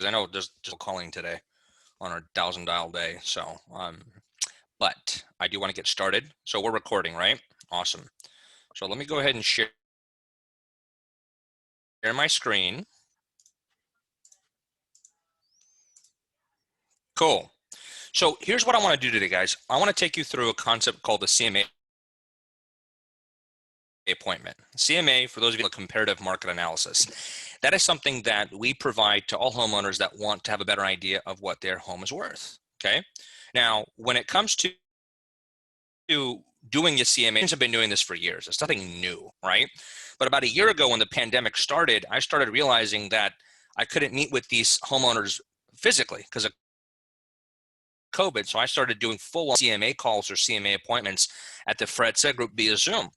I know there's just calling today on our 1,000 dial day. So, but I do want to get started. So we're recording, right? Awesome. So let me go ahead and share my screen. Cool. So here's what I want to do today, guys. I want to take you through a concept called the CMA appointment. CMA, for those of you who comparative market analysis, that is something that we provide to all homeowners that want to have a better idea of what their home is worth. Okay. Now, when it comes to doing a CMA, have been doing this for years. It's nothing new, right? But about a year ago when the pandemic started, I started realizing that I couldn't meet with these homeowners physically because of COVID. So I started doing full CMA calls or CMA appointments at the Fred Said Group via Zoom.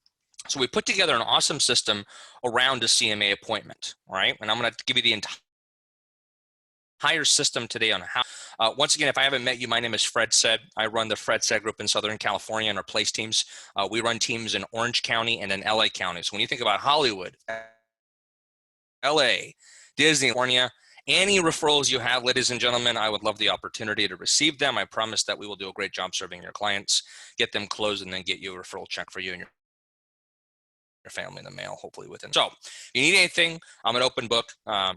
So we put together an awesome system around a CMA appointment, right? And I'm going to give you the entire system today on how. Once again, if I haven't met you, my name is Fred Said. I run the Fred Said Group in Southern California and our place teams. We run teams in Orange County and in LA County. So when you think about Hollywood, LA, Disney, California, any referrals you have, ladies and gentlemen, I would love the opportunity to receive them. I promise that we will do a great job serving your clients, get them closed, and then get you a referral check for you and your family in the mail, hopefully within. So if you need anything, I'm an open book.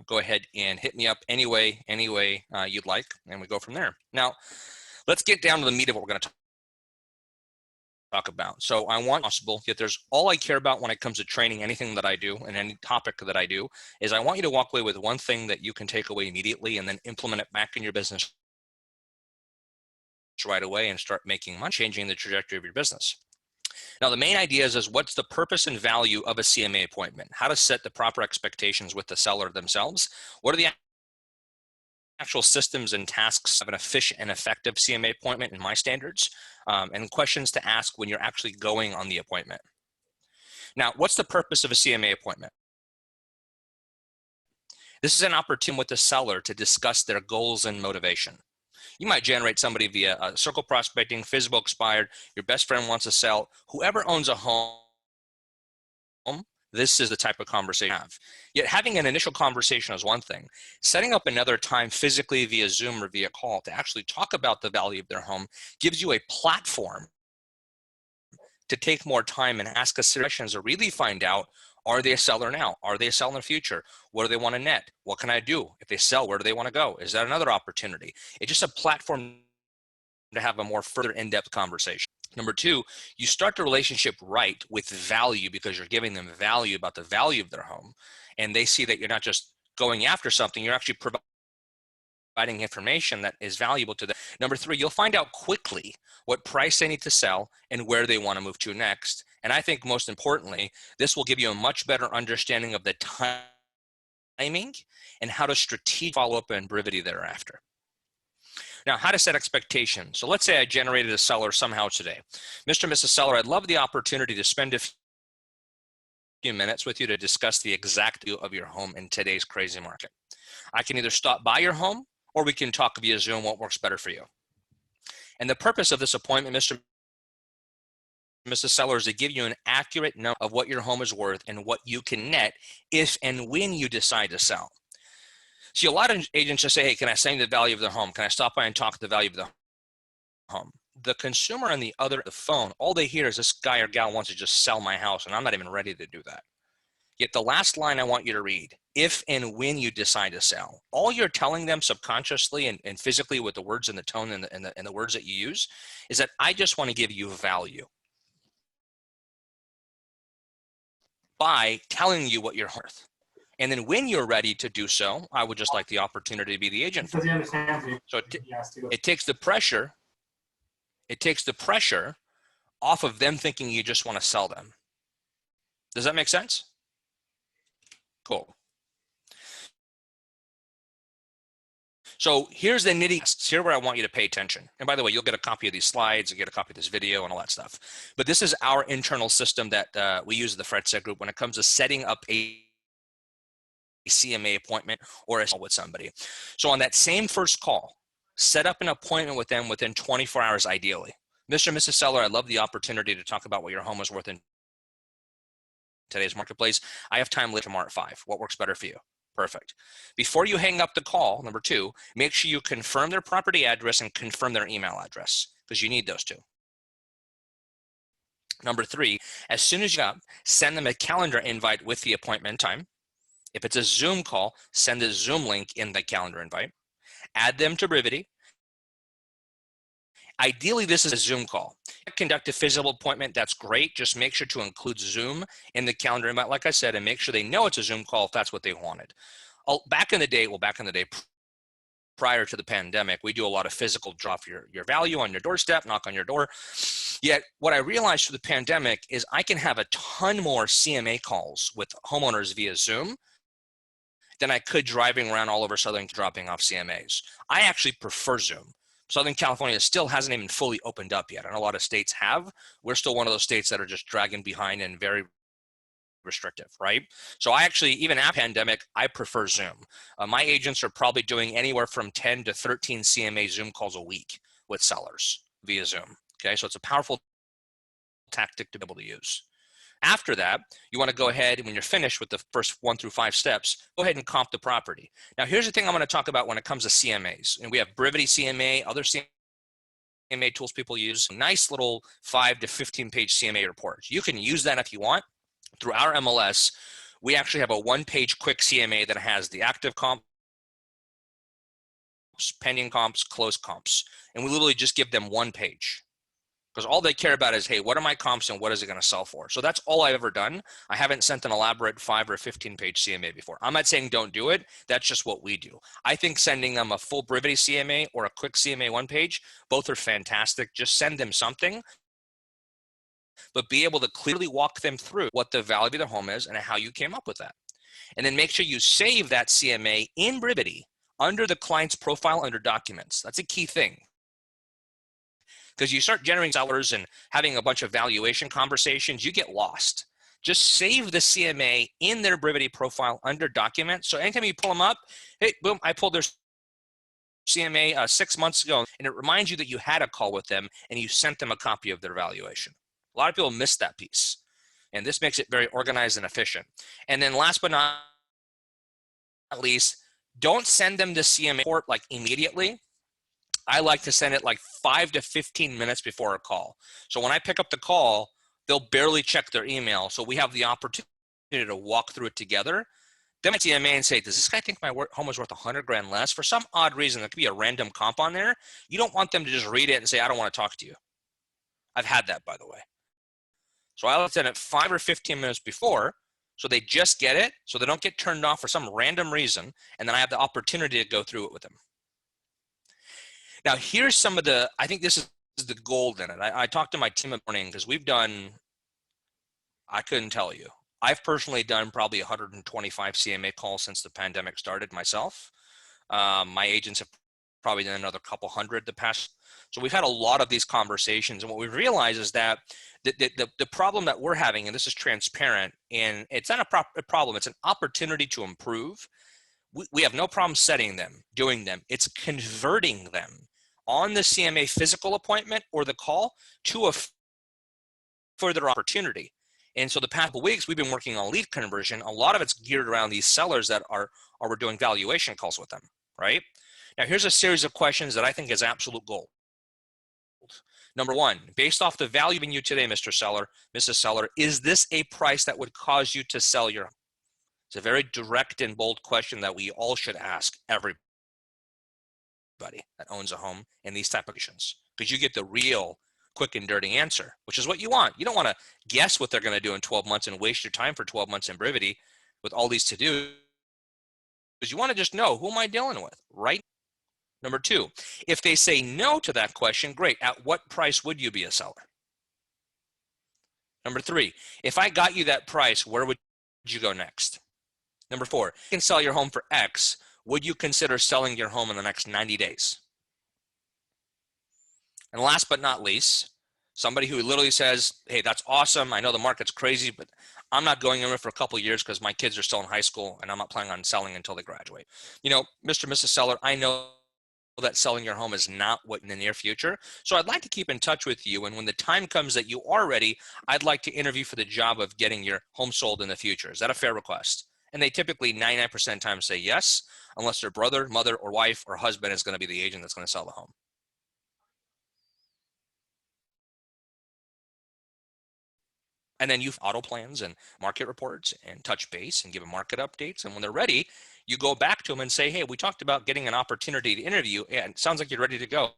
Go ahead and hit me up any way you'd like, and we go from there. Now, let's get down to the meat of what we're going to talk about. So I want possible, yet there's all I care about when it comes to training anything that I do and any topic that I do is I want you to walk away with one thing that you can take away immediately and then implement it back in your business right away and start making money, changing the trajectory of your business. Now, the main idea is what's the purpose and value of a CMA appointment? How to set the proper expectations with the seller themselves? What are the actual systems and tasks of an efficient and effective CMA appointment in my standards? And questions to ask when you're actually going on the appointment. Now, what's the purpose of a CMA appointment? This is an opportunity with the seller to discuss their goals and motivation. You might generate somebody via circle prospecting, physical expired, your best friend wants to sell, whoever owns a home, this is the type of conversation you have. Yet having an initial conversation is one thing. Setting up another time physically via Zoom or via call to actually talk about the value of their home gives you a platform to take more time and ask us questions to really find out, are they a seller now? Are they a seller in the future? What do they want to net? What can I do? If they sell, where do they want to go? Is that another opportunity? It's just a platform to have a more further in-depth conversation. Number two, you start the relationship right with value because you're giving them value about the value of their home. And they see that you're not just going after something, you're actually providing information that is valuable to them. Number three, you'll find out quickly what price they need to sell and where they want to move to next. And I think most importantly, this will give you a much better understanding of the timing and how to strategically follow up and brevity thereafter. Now, how to set expectations. So let's say I generated a seller somehow today. Mr. and Mrs. Seller, I'd love the opportunity to spend a few minutes with you to discuss the exact value of your home in today's crazy market. I can either stop by your home or we can talk via Zoom, what works better for you. And the purpose of this appointment, Mr. and Mrs. Seller, is to give you an accurate number of what your home is worth and what you can net if and when you decide to sell. See, a lot of agents just say, hey, can I say the value of the home? Can I stop by and talk the value of the home? The consumer on the other the phone, all they hear is this guy or gal wants to just sell my house, and I'm not even ready to do that. Yet the last line I want you to read, if and when you decide to sell, all you're telling them subconsciously and physically with the words and the tone and the words that you use is that I just want to give you value by telling you what you're worth. And then when you're ready to do so, I would just like the opportunity to be the agent for you. So it takes the pressure. It takes the pressure off of them thinking you just want to sell them. Does that make sense? Cool. So here's the nitty. Here's where I want you to pay attention. And by the way, you'll get a copy of these slides, you get a copy of this video and all that stuff. But this is our internal system that we use at the Fred Said Group when it comes to setting up a CMA appointment or a call with somebody. So on that same first call, set up an appointment with them within 24 hours ideally. Mr. and Mrs. Seller, I'd love the opportunity to talk about what your home is worth in today's marketplace. I have time later tomorrow at 5. What works better for you? Perfect. Before you hang up the call, number 2, make sure you confirm their property address and confirm their email address, because you need those 2. Number 3, as soon as you get up, send them a calendar invite with the appointment time. If it's a Zoom call, send the Zoom link in the calendar invite. Add them to Brivity. Ideally, this is a Zoom call. Conduct a physical appointment, that's great. Just make sure to include Zoom in the calendar invite, like I said, and make sure they know it's a Zoom call if that's what they wanted. Back in the day, prior to the pandemic, we do a lot of physical drop your value on your doorstep, knock on your door. Yet what I realized through the pandemic is I can have a ton more CMA calls with homeowners via Zoom than I could driving around all over Southern dropping off CMAs. I actually prefer Zoom. Southern California still hasn't even fully opened up yet, and a lot of states have. We're still one of those states that are just dragging behind and very restrictive, right? So I actually, even after pandemic, I prefer Zoom. My agents are probably doing anywhere from 10 to 13 CMA Zoom calls a week with sellers via Zoom. Okay, so it's a powerful tactic to be able to use. After that, you want to go ahead, when you're finished with the first 1 through 5 steps, go ahead and comp the property. Now, here's the thing I'm going to talk about when it comes to CMAs. And we have Brivity CMA, other CMA tools people use, nice little 5 to 15 page CMA reports. You can use that if you want. Through our MLS, we actually have a 1-page quick CMA that has the active comps, pending comps, closed comps. And we literally just give them 1 page. Because all they care about is, hey, what are my comps and what is it going to sell for? So that's all I've ever done. I haven't sent an elaborate 5 or 15 page CMA before. I'm not saying don't do it. That's just what we do. I think sending them a full Brivity CMA or a quick CMA 1 page, both are fantastic. Just send them something, but be able to clearly walk them through what the value of their home is and how you came up with that. And then make sure you save that CMA in Brivity under the client's profile under documents. That's a key thing. Because you start generating sellers and having a bunch of valuation conversations, you get lost. Just save the CMA in their Brivity profile under documents. So anytime you pull them up, hey, boom, I pulled their CMA 6 months ago, and it reminds you that you had a call with them and you sent them a copy of their valuation. A lot of people miss that piece, and this makes it very organized and efficient. And then last but not least, don't send them the CMA report like immediately. I like to send it like 5 to 15 minutes before a call. So when I pick up the call, they'll barely check their email. So we have the opportunity to walk through it together. Then my CMA and say, does this guy think my home is worth 100 grand less? For some odd reason, there could be a random comp on there. You don't want them to just read it and say, I don't want to talk to you. I've had that, by the way. So I like to send it 5 or 15 minutes before, so they just get it, so they don't get turned off for some random reason, and then I have the opportunity to go through it with them. Now, here's some of the, I think this is the gold in it. I talked to my team in the morning because we've done, I couldn't tell you. I've personally done probably 125 CMA calls since the pandemic started myself. My agents have probably done another couple hundred the past. So we've had a lot of these conversations. And what we've realized is that the problem that we're having, and this is transparent, and it's not a problem, it's an opportunity to improve. We have no problem setting them, doing them. It's converting them on the CMA physical appointment or the call to a further opportunity. And so the past couple weeks, we've been working on lead conversion. A lot of it's geared around these sellers that are we're doing valuation calls with them, right? Now, here's a series of questions that I think is absolute gold. Number 1, based off the value in you today, Mr. Seller, Mrs. Seller, is this a price that would cause you to sell your home? It's a very direct and bold question that we all should ask everybody that owns a home in these type of conditions, because you get the real quick and dirty answer, which is what you want. You don't want to guess what they're going to do in 12 months and waste your time for 12 months in Brivity with all these to-dos, because you want to just know, who am I dealing with, right? Number 2, if they say no to that question, great. At what price would you be a seller? Number 3, if I got you that price, where would you go next? Number 4, you can sell your home for X. Would you consider selling your home in the next 90 days? And last but not least, somebody who literally says, hey, that's awesome. I know the market's crazy, but I'm not going anywhere for a couple of years because my kids are still in high school and I'm not planning on selling until they graduate. You know, Mr. and Mrs. Seller, I know that selling your home is not what in the near future. So I'd like to keep in touch with you. And when the time comes that you are ready, I'd like to interview for the job of getting your home sold in the future. Is that a fair request? And they typically 99% of the time say yes, unless their brother, mother, or wife, or husband is going to be the agent that's going to sell the home. And then you auto plans and market reports and touch base and give them market updates. And when they're ready, you go back to them and say, hey, we talked about getting an opportunity to interview, and it sounds like you're ready to go.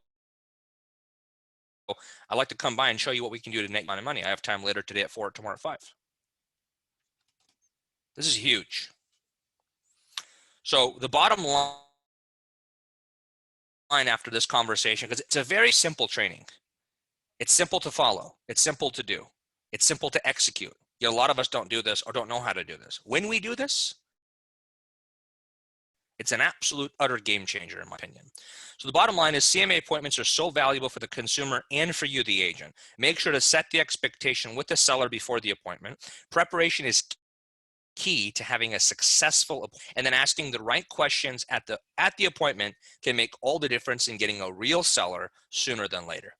I'd like to come by and show you what we can do to make money. I have time later today at 4, tomorrow at 5. This is huge. So the bottom line after this conversation, because it's a very simple training. It's simple to follow. It's simple to do. It's simple to execute. A lot of us don't do this or don't know how to do this. When we do this, it's an absolute utter game changer, in my opinion. So the bottom line is CMA appointments are so valuable for the consumer and for you, the agent. Make sure to set the expectation with the seller before the appointment. Preparation is key to having a successful, and then asking the right questions at the appointment can make all the difference in getting a real seller sooner than later.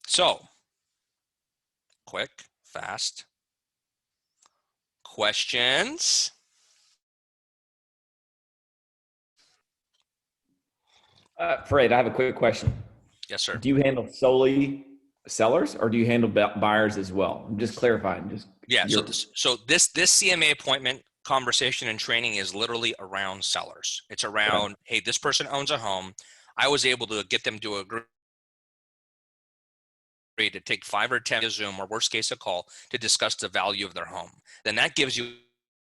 So, quick, fast questions. Fred, I have a quick question. Yes, sir. Do you handle solely sellers, or do you handle buyers as well? I'm just clarifying. Yeah. So this CMA appointment conversation and training is literally around sellers. It's around, hey, this person owns a home. I was able to get them to agree to take 5 or 10 a Zoom, or worst case a call, to discuss the value of their home. Then that gives you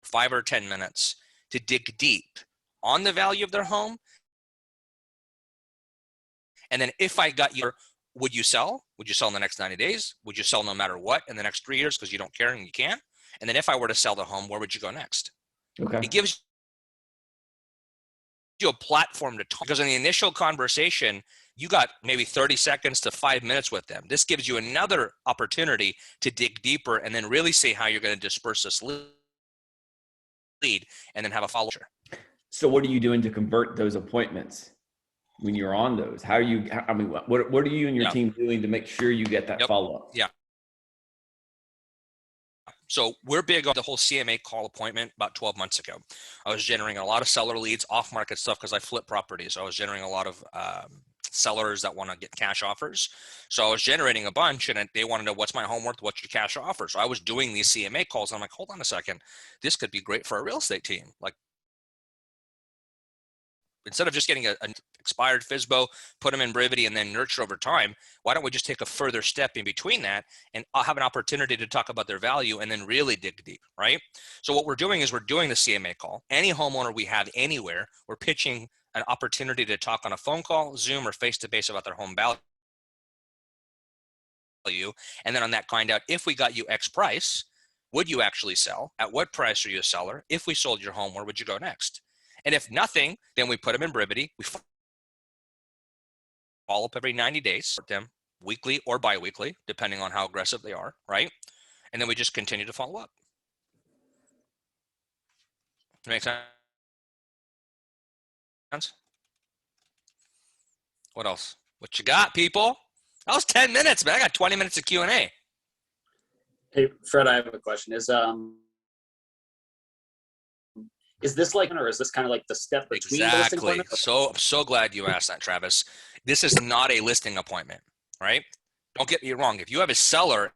5 or 10 minutes to dig deep on the value of their home. And then if I got your, would you sell? Would you sell in the next 90 days? Would you sell no matter what in the next 3 years because you don't care and you can't? And then if I were to sell the home, where would you go next? Okay. It gives you a platform to talk, because in the initial conversation, you got maybe 30 seconds to 5 minutes with them. This gives you another opportunity to dig deeper and then really see how you're going to disperse this lead and then have a follow-up. So what are you doing to convert those appointments when you're on those? How are you, I mean, what are you and your team doing to make sure you get that follow-up? Yeah. So we're big on the whole CMA call appointment. About 12 months ago, I was generating a lot of seller leads, off-market stuff, because I flip properties. So I was generating a lot of sellers that want to get cash offers. So I was generating a bunch, and they want to know, what's my home worth? What's your cash offer? So I was doing these CMA calls. And I'm like, hold on a second. This could be great for a real estate team. Like, instead of just getting an expired FSBO, put them in Brivity, and then nurture over time, why don't we just take a further step in between that and have an opportunity to talk about their value and then really dig deep, right? So what we're doing is we're doing the CMA call. Any homeowner we have anywhere, we're pitching an opportunity to talk on a phone call, Zoom, or face-to-face about their home value. And then on that, find out, if we got you X price, would you actually sell? At what price are you a seller? If we sold your home, where would you go next? And if nothing, then we put them in Brivity. We follow up every 90 days, them weekly or biweekly, depending on how aggressive they are, right? And then we just continue to follow up. Make sense? What else? What you got, people? That was 10 minutes, man. I got 20 minutes of Q&A. Hey, Fred, I have a question. Is this like, or is this kind of like the step between the listing appointment? So I'm so glad you asked that, Travis. This is not a listing appointment, right? Don't get me wrong. If you have a seller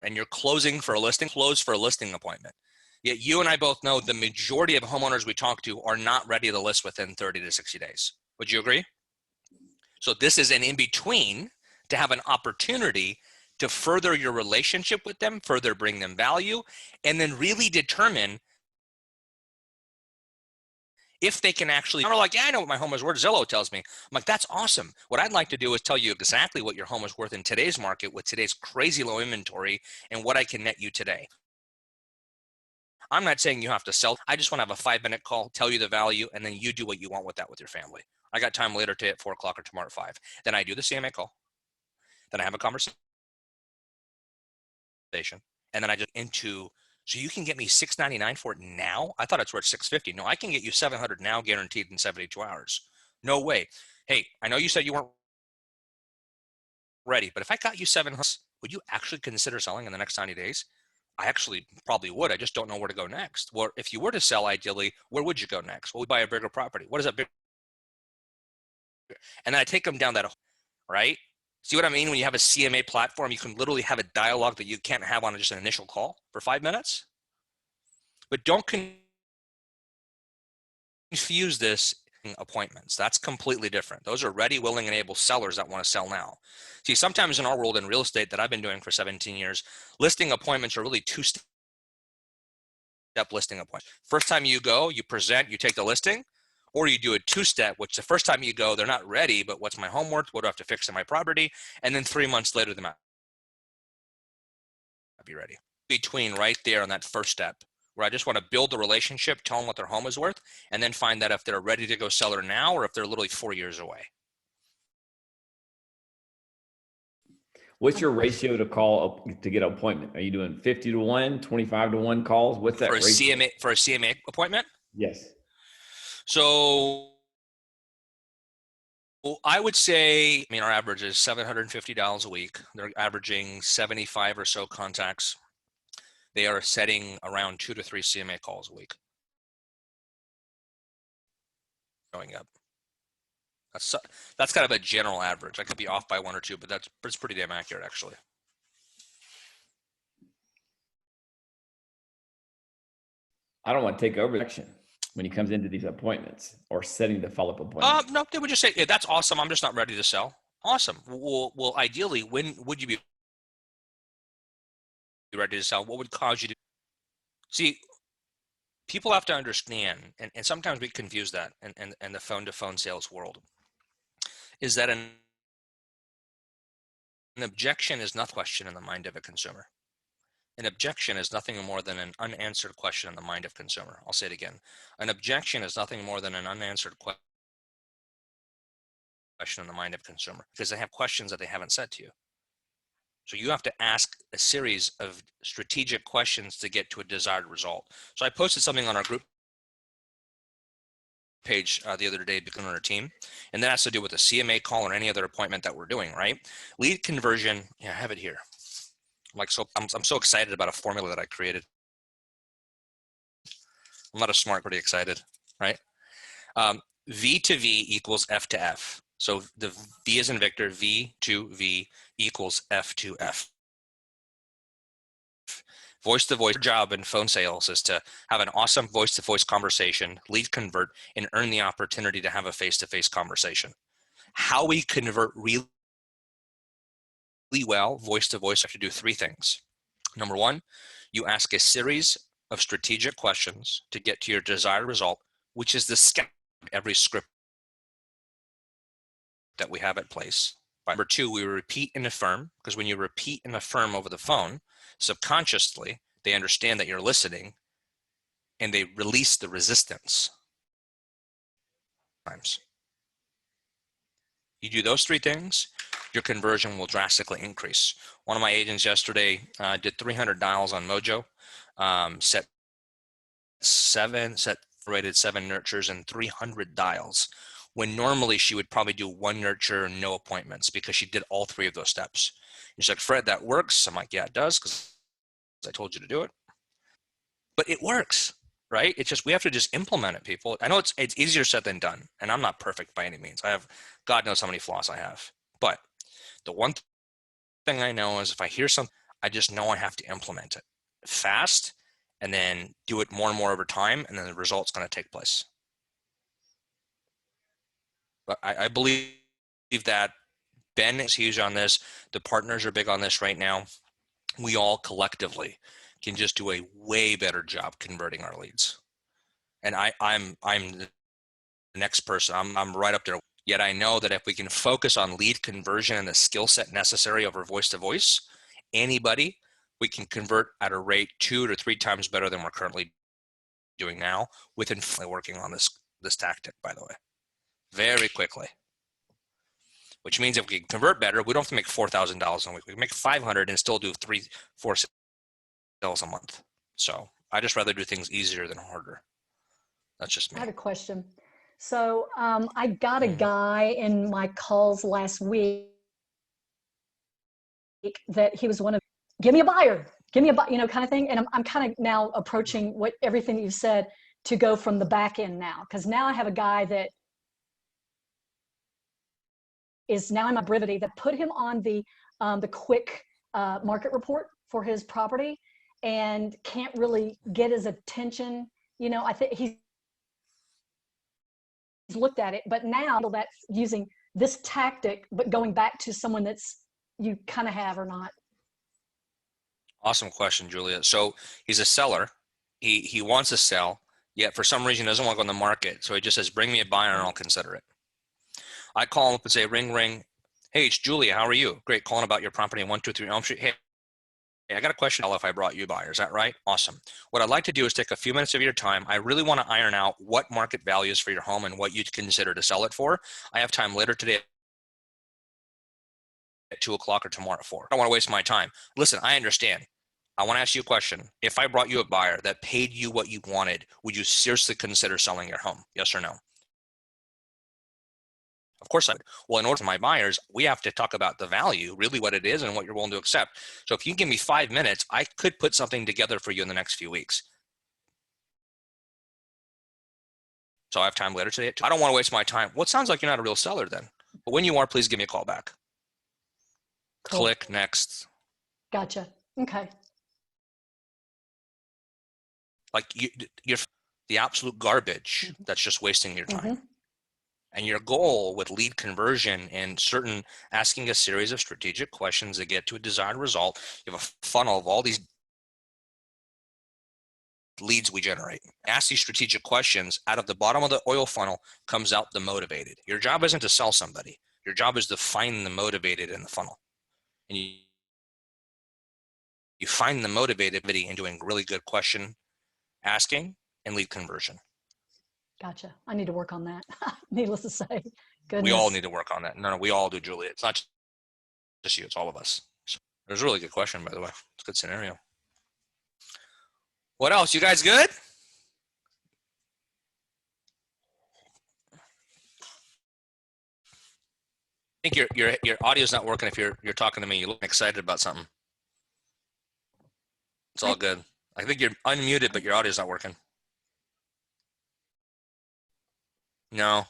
and you're closing for a listing, close for a listing appointment. Yet you and I both know the majority of homeowners we talk to are not ready to list within 30 to 60 days. Would you agree? So this is an in-between to have an opportunity to further your relationship with them, further bring them value, and then really determine if they can actually, they're like, yeah, I know what my home is worth. Zillow tells me. I'm like, that's awesome. What I'd like to do is tell you exactly what your home is worth in today's market with today's crazy low inventory and what I can net you today. I'm not saying you have to sell. I just want to have a 5-minute call, tell you the value, and then you do what you want with that with your family. I got time later today at 4 o'clock or tomorrow at 5. Then I do the CMA call. Then I have a conversation. And then I just so you can get me $699 for it now? I thought it's worth $650. No, I can get you $700 now, guaranteed in 72 hours. No way. Hey, I know you said you weren't ready, but if I got you $700, would you actually consider selling in the next 90 days? I actually probably would. I just don't know where to go next. Well, if you were to sell, ideally, where would you go next? Well, we buy a bigger property. What is that big? And then I take them down that, right? See what I mean? When you have a CMA platform, you can literally have a dialogue that you can't have on just an initial call for 5 minutes. But don't confuse this appointments. That's completely different. Those are ready, willing, and able sellers that want to sell now. See, sometimes in our world in real estate that I've been doing for 17 years, listing appointments are really two-step listing appointment. First time you go, you present, you take the listing, or you do a two-step, which the first time you go, they're not ready, but what's my homework? What do I have to fix in my property? And then 3 months later, they might be ready. Between right there on that first step, where I just want to build the relationship, tell them what their home is worth, and then find that if they're ready to go sell it now or if they're literally 4 years away. What's your ratio to call to get an appointment? Are you doing 50 to 1, 25 to 1 calls? What's that ratio? For a CMA appointment? Yes. So I would say, I mean, our average is $750 a week. They're averaging 75 or so contacts. They are setting around 2 to 3 CMA calls a week. Going up. That's kind of a general average. I could be off by 1 or 2, but that's pretty damn accurate, actually. I don't want to take over the action when he comes into these appointments or setting the follow-up appointment. No, they would just say, yeah, that's awesome. I'm just not ready to sell. Awesome. Well, ideally, when would you be ready to sell? What would cause you to see? People have to understand, and sometimes we confuse that in the phone-to-phone sales world, is that an objection is not a question in the mind of a consumer. An objection is nothing more than an unanswered question in the mind of consumer. I'll say it again. An objection is nothing more than an unanswered question in the mind of consumer, because they have questions that they haven't said to you. So you have to ask a series of strategic questions to get to a desired result. So I posted something on our group page the other day, becoming on our team, and that has to do with a CMA call or any other appointment that we're doing, right? Lead conversion, yeah, I have it here. I'm so excited about a formula that I created. I'm not a smart, pretty excited, right? V to V equals F to F. So the V is in Victor, V to V equals F to F. Voice-to-voice job in phone sales is to have an awesome voice-to-voice conversation, lead convert, and earn the opportunity to have a face-to-face conversation. How we convert really well voice-to-voice, you have to do 3 things. Number 1, you ask a series of strategic questions to get to your desired result, which is the scout every script that we have at place. Number 2, we repeat and affirm, because when you repeat and affirm over the phone, subconsciously, they understand that you're listening and they release the resistance. You do those 3 things, your conversion will drastically increase. One of my agents yesterday did 300 dials on Mojo, rated 7 nurtures and 300 dials, when normally she would probably do 1 nurture and no appointments, because she did all 3 of those steps. And she's like, Fred, that works. I'm like, yeah, it does, because I told you to do it. But it works, right? It's just, we have to just implement it, people. I know it's easier said than done, and I'm not perfect by any means. I have, God knows how many flaws I have. But the one thing I know is if I hear something, I just know I have to implement it fast and then do it more and more over time, and then the result's going to take place. But I believe that Ben is huge on this. The partners are big on this right now. We all collectively can just do a way better job converting our leads. And I'm the next person. I'm right up there. Yet I know that if we can focus on lead conversion and the skill set necessary over voice to voice, anybody, we can convert at a rate 2 to 3 times better than we're currently doing now, within working on this tactic, by the way, very quickly. Which means if we can convert better, we don't have to make $4,000 a week. We can make 500 and still do 3-4 sales a month. So I just rather do things easier than harder. That's just me. I have a question. So I got a guy in my calls last week that he was one of, give me a buyer, kind of thing. And I'm kind of now approaching what everything you said to go from the back end now, because now I have a guy that is now in my brevity that put him on the quick market report for his property, and can't really get his attention. I think he's looked at it, but now that's using this tactic, but going back to someone that's you kind of have or not. Awesome question, Julia. So he's a seller. He wants to sell, yet for some reason doesn't want to go on the market. So he just says, bring me a buyer and I'll consider it. I call him up and say, ring, ring. Hey, it's Julia. How are you? Great. Calling about your property in 123 Elm Street. Hey, I got a question if I brought you a buyer. Is that right? Awesome. What I'd like to do is take a few minutes of your time. I really want to iron out what market value is for your home and what you'd consider to sell it for. I have time later today at 2 o'clock or tomorrow at 4. I don't want to waste my time. Listen, I understand. I want to ask you a question. If I brought you a buyer that paid you what you wanted, would you seriously consider selling your home? Yes or no? Of course I would. Well, in order for my buyers, we have to talk about the value, really what it is and what you're willing to accept. So if you give me 5 minutes, I could put something together for you in the next few weeks. So I have time later today. I don't want to waste my time. Well, it sounds like you're not a real seller then. But when you are, please give me a call back. Cool. Click next. Gotcha. Okay. Like you're the absolute garbage that's just wasting your time. Mm-hmm. And your goal with lead conversion and asking a series of strategic questions that get to a desired result, you have a funnel of all these leads we generate. Ask these strategic questions. Out of the bottom of the oil funnel comes out the motivated. Your job isn't to sell somebody. Your job is to find the motivated in the funnel. And you find the motivated in doing really good question asking and lead conversion. Gotcha. I need to work on that. Needless to say. Goodness. We all need to work on that. No, we all do, Julia. It's not just you, it's all of us. So, it was a really good question, by the way. It's a good scenario. What else? You guys good? I think your audio's not working if you're talking to me. You look excited about something. It's all good. I think you're unmuted, but your audio's not working. No.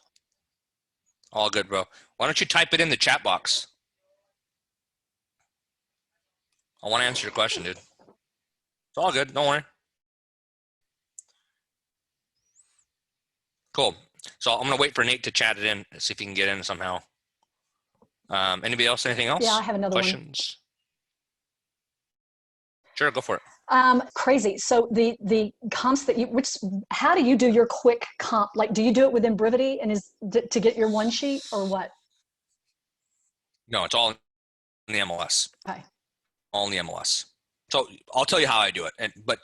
All good, bro. Why don't you type it in the chat box? I want to answer your question, dude. It's all good. Don't worry. Cool. So I'm going to wait for Nate to chat it in, see if he can get in somehow. Anybody else? Anything else? Yeah, I have another questions? Sure, go for it. Crazy. So the comps that how do you do your quick comp? Like, do you do it within Brevity and to get your one sheet or what? No, it's all in the MLS. Okay. All in the MLS. So I'll tell you how I do it. But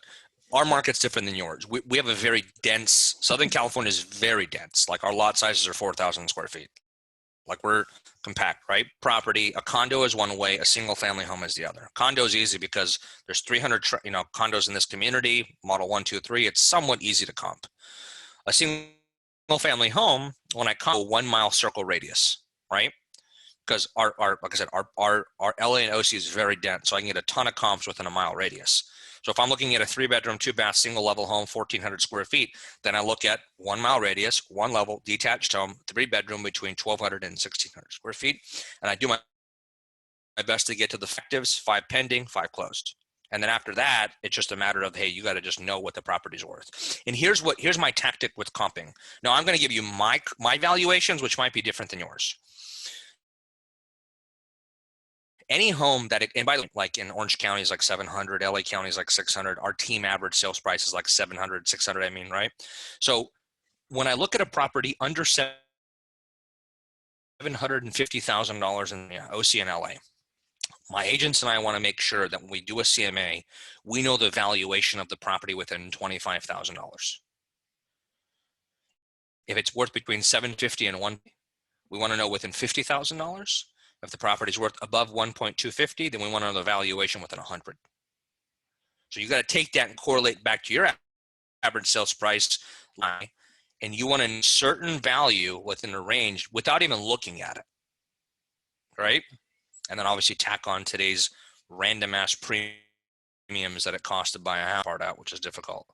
our market's different than yours. We have a very dense, Southern California is very dense. Like our lot sizes are 4,000 square feet. Like we're compact, right? Property, a condo is one way, a single family home is the other. Condo is easy because there's 300 condos in this community, model 1, 2, 3. It's somewhat easy to comp. A single family home, when I comp a 1 mile circle radius, right? Because our like I said, our LA and OC is very dense, so I can get a ton of comps within a mile radius. So if I'm looking at a 3-bedroom, 2-bath, single-level home, 1,400 square feet, then I look at 1 mile radius, 1 level, detached home, 3-bedroom between 1,200 and 1,600 square feet, and I do my best to get to the effectives, 5 pending, 5 closed. And then after that, it's just a matter of, hey, you got to just know what the property's worth. And here's my tactic with comping. Now I'm going to give you my valuations, which might be different than yours. Any home that, and by the way, like in Orange County is like 700, LA County is like 600. Our team average sales price is like 700, 600, I mean, right? So when I look at a property under $750,000 in OC and LA, my agents and I want to make sure that when we do a CMA, we know the valuation of the property within $25,000. If it's worth between $750 and $1, we want to know within $50,000. If the property is worth above 1.250, then we want to know the valuation within 100. So you got to take that and correlate back to your average sales price line, and you want a certain value within a range without even looking at it, right? And then obviously tack on today's random ass premiums that it costs to buy a house part out, which is difficult.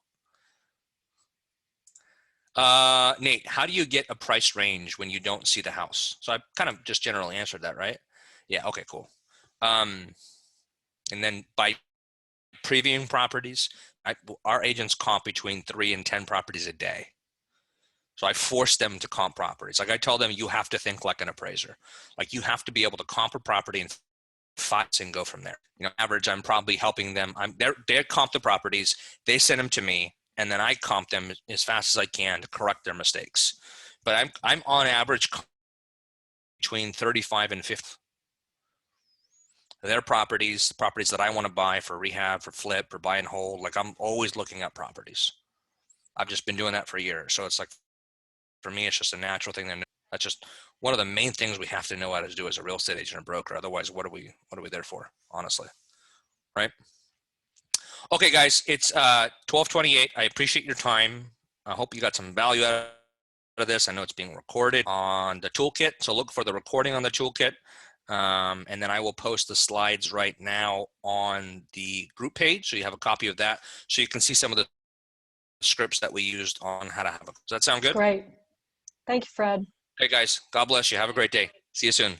Nate, how do you get a price range when you don't see the house? So I kind of just generally answered that, right? Yeah. Okay, cool. And then by previewing properties, our agents comp between 3 and 10 properties a day. So I force them to comp properties. Like I tell them, you have to think like an appraiser. Like you have to be able to comp a property and and go from there. You know, average, I'm probably helping them. They comp the properties, they send them to me, and then I comp them as fast as I can to correct their mistakes. But I'm on average between 35 and 50. Their properties, the properties that I want to buy for rehab, for flip, for buy and hold. Like I'm always looking at properties. I've just been doing that for years. So it's like, for me, it's just a natural thing. That's just one of the main things we have to know how to do as a real estate agent or broker. Otherwise, what are we there for, honestly? Right? Okay, guys, it's 12:28. I appreciate your time. I hope you got some value out of this. I know it's being recorded on the toolkit, so look for the recording on the toolkit. And then I will post the slides right now on the group page, so you have a copy of that, so you can see some of the scripts that we used on how to have it. Does that sound good? Great. Thank you, Fred. Hey, guys, God bless you. Have a great day. See you soon.